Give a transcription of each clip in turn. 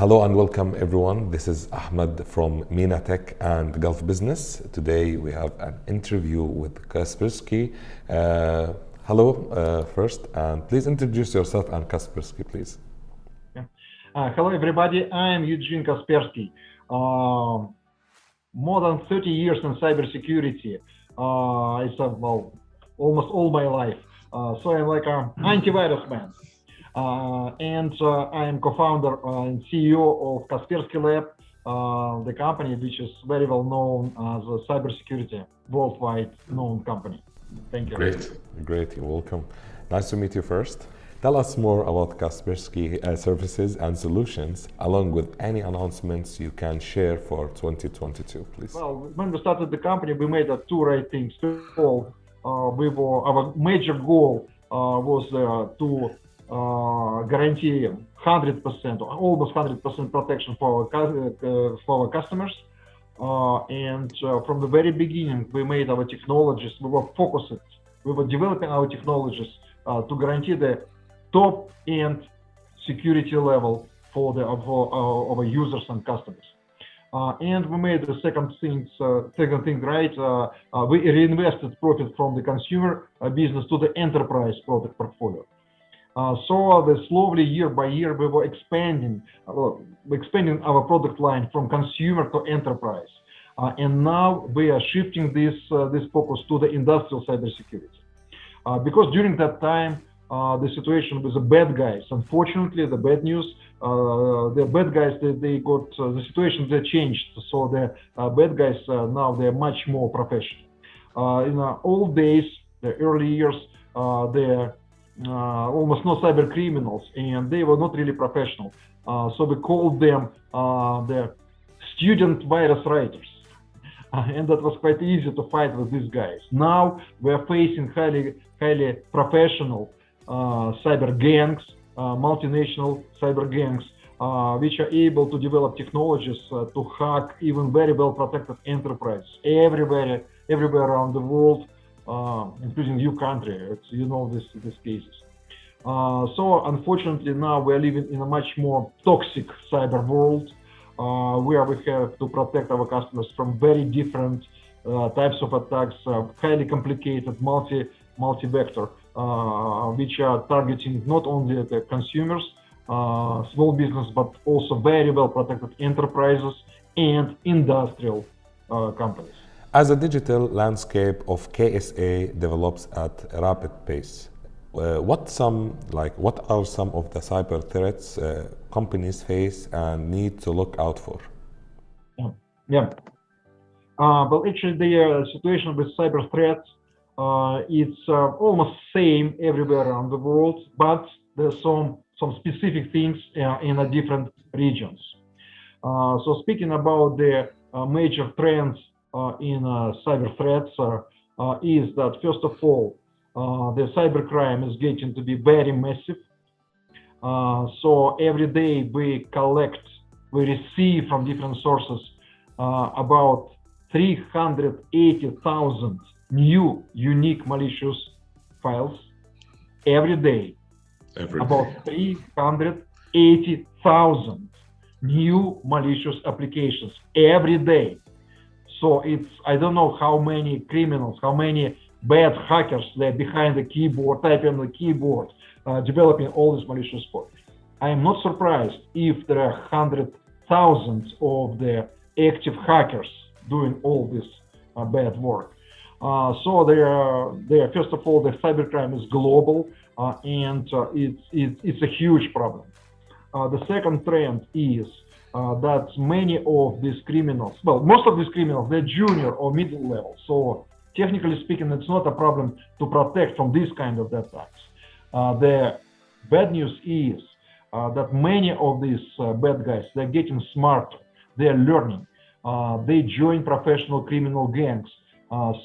Hello and welcome everyone. This is Ahmed from MENA Tech and Gulf Business. Today we have an interview with Kaspersky. Hello first, and please introduce yourself and Kaspersky, please. Hello everybody, I am Eugene Kaspersky. More than 30 years in cybersecurity. It's almost all my life. So I'm like an antivirus man. And I am co-founder and CEO of Kaspersky Lab, the company which is very well known as a cybersecurity worldwide known company. Thank you. Great, you're welcome. Nice to meet you first. Tell us more about Kaspersky services and solutions, along with any announcements you can share for 2022, please. Well, when we started the company, we made two right things. First of all, our major goal was to guarantee 100% or almost 100% protection for our customers. And from the very beginning, we made our technologies, we were developing our technologies to guarantee the top-end security level for our users and customers. And we made the second thing right. We reinvested profit from the consumer business to the enterprise product portfolio. So slowly, year by year, we were expanding our product line from consumer to enterprise. And now we are shifting this focus to the industrial cybersecurity. Because during that time, the situation with the bad guys, unfortunately, the bad news, the bad guys, they got, the situation, they changed. So the bad guys, now they're much more professional. In the old days, the early years, they're almost no cyber criminals, and they were not really professional. So we called them the student virus writers. And that was quite easy to fight with these guys. Now we are facing highly professional cyber gangs, multinational cyber gangs, which are able to develop technologies to hack even very well protected enterprises everywhere around the world, including your country. You know these cases. So unfortunately now we are living in a much more toxic cyber world, where we have to protect our customers from very different types of attacks, highly complicated, multi-vector, which are targeting not only the consumers, small business, but also very well protected enterprises and industrial companies. As a digital landscape of KSA develops at a rapid pace, what are some of the cyber threats companies face and need to look out for? Well, actually, the situation with cyber threats, it's almost same everywhere around the world, but there's some specific things in the different regions. So speaking about the major trends in cyber threats, is that first of all, the cybercrime is getting to be very massive. So every day we receive from different sources about 380,000 new unique malicious files every day. About 380,000 new malicious applications every day. So I don't know how many criminals, how many bad hackers they're behind the keyboard, typing on the keyboard, developing all this malicious code. I am not surprised if there are hundreds of thousands of the active hackers doing all this bad work. So first of all, the cybercrime is global, and it's a huge problem. The second trend is that many of these criminals, well, most of these criminals, they're junior or middle level. So technically speaking, it's not a problem to protect from this kind of attacks. The bad news is that many of these bad guys, they're getting smarter, they're learning, they join professional criminal gangs,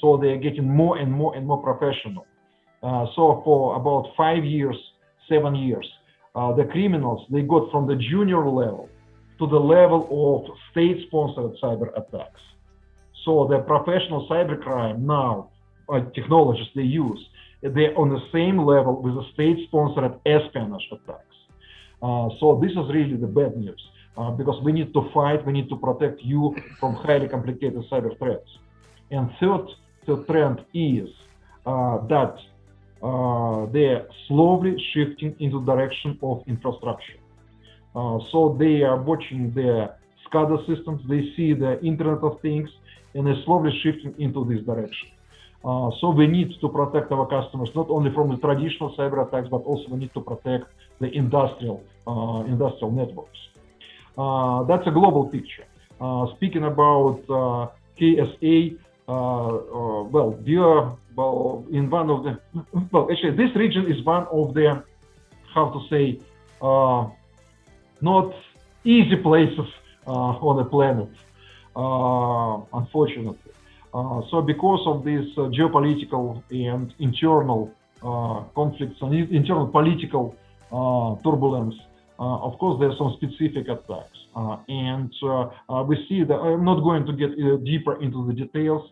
so they're getting more and more professional. So for about 5 years, 7 years, the criminals, they got from the junior level to the level of state-sponsored cyber attacks. So the professional cybercrime now, technologies they use, they're on the same level with the state-sponsored espionage attacks. So this is really the bad news. because we need to fight, we need to protect you from highly complicated cyber threats. And third trend is that they're slowly shifting into the direction of infrastructure. So they are watching their SCADA systems, they see the Internet of Things, and they're slowly shifting into this direction. So we need to protect our customers not only from the traditional cyber attacks, but also we need to protect the industrial networks. That's a global picture. Speaking about KSA, we are in one of the, actually this region is one of the, how to say, not easy places on the planet, unfortunately. So because of this geopolitical and internal conflicts and internal political turbulence, of course, there are some specific attacks. We see that I'm not going to get deeper into the details.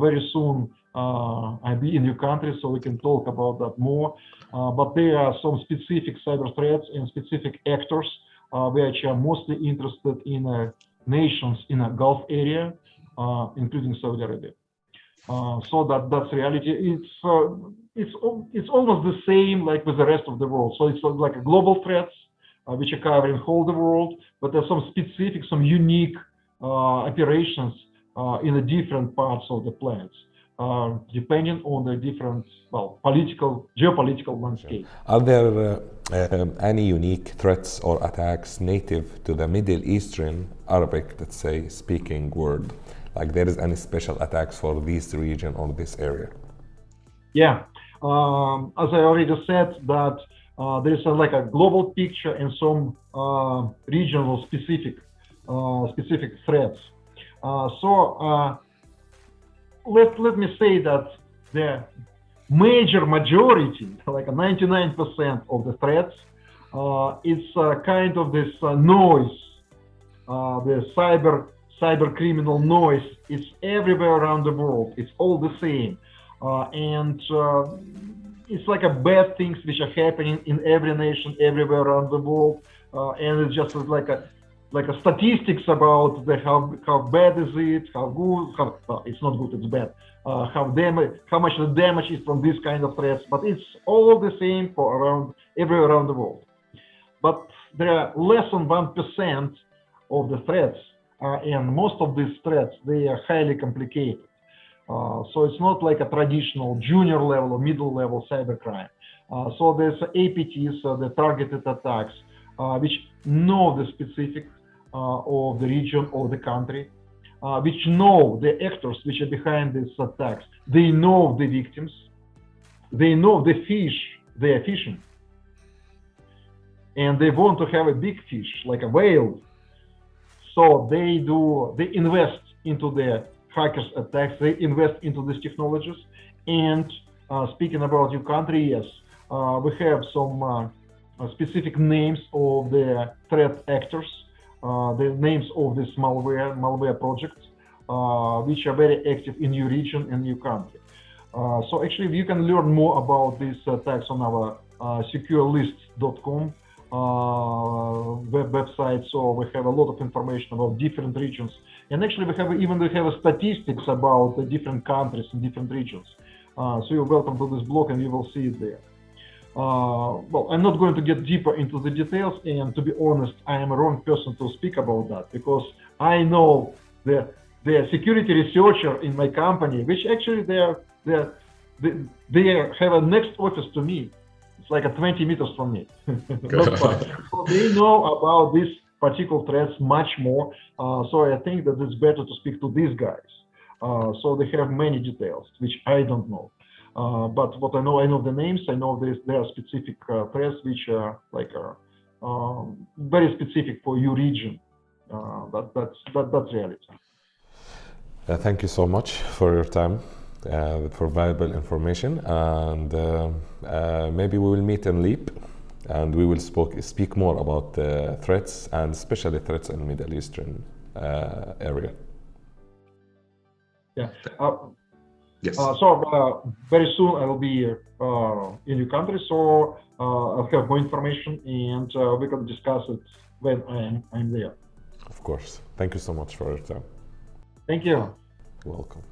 Very soon, I'll be in your country, so we can talk about that more. But there are some specific cyber threats and specific actors which are mostly interested in nations in a Gulf area, including Saudi Arabia. So that's reality. It's almost the same like with the rest of the world. So it's like a global threats which are covering whole the world, but there's some specific, some unique operations in the different parts of the planets, depending on the different, geopolitical landscape. Are there any unique threats or attacks native to the Middle Eastern Arabic, let's say, speaking world? Like there is any special attacks for this region or this area? Yeah, as I already said, that there is like a global picture and some regional specific threats. Let me say that the major majority, like 99% of the threats, it's kind of this noise, the cyber criminal noise. It's everywhere around the world. It's all the same, it's like a bad things which are happening in every nation, everywhere around the world, and it's just like a statistics about how bad is it, how good, it's not good, it's bad, how much the damage is from this kind of threats, but it's all the same for everywhere around the world. But there are less than 1% of the threats, and most of these threats, they are highly complicated. So it's not like a traditional junior level or middle level cybercrime. So there's APTs, the targeted attacks, which know the specifics of the region or the country, which know the actors which are behind these attacks. They know the victims, they know the fish they are fishing, and they want to have a big fish like a whale. So they invest into the hackers attacks, they invest into these technologies. And speaking about your country, yes, we have some specific names of the threat actors, the names of this malware projects, which are very active in your region and your country. So actually you can learn more about these attacks on our securelist.com website. So we have a lot of information about different regions, and actually we have statistics about the different countries and different regions. So you're welcome to this blog and you will see it there. I'm not going to get deeper into the details, and to be honest, I am a wrong person to speak about that, because I know the security researcher in my company, which actually they have a next office to me. It's like 20 meters from me. Not far. So they know about these particular threats much more. So I think that it's better to speak to these guys. So they have many details, which I don't know. But what I know the names. I know there are specific threats which are like very specific for your region. That's reality. Thank you so much for your time, for valuable information, and maybe we will meet in Leap, and we will speak more about threats, and especially threats in the Middle Eastern area. Yeah. Yes. So very soon I will be in your country, so I'll have more information, and we can discuss it when I'm there. Of course. Thank you so much for your time. Thank you. Welcome.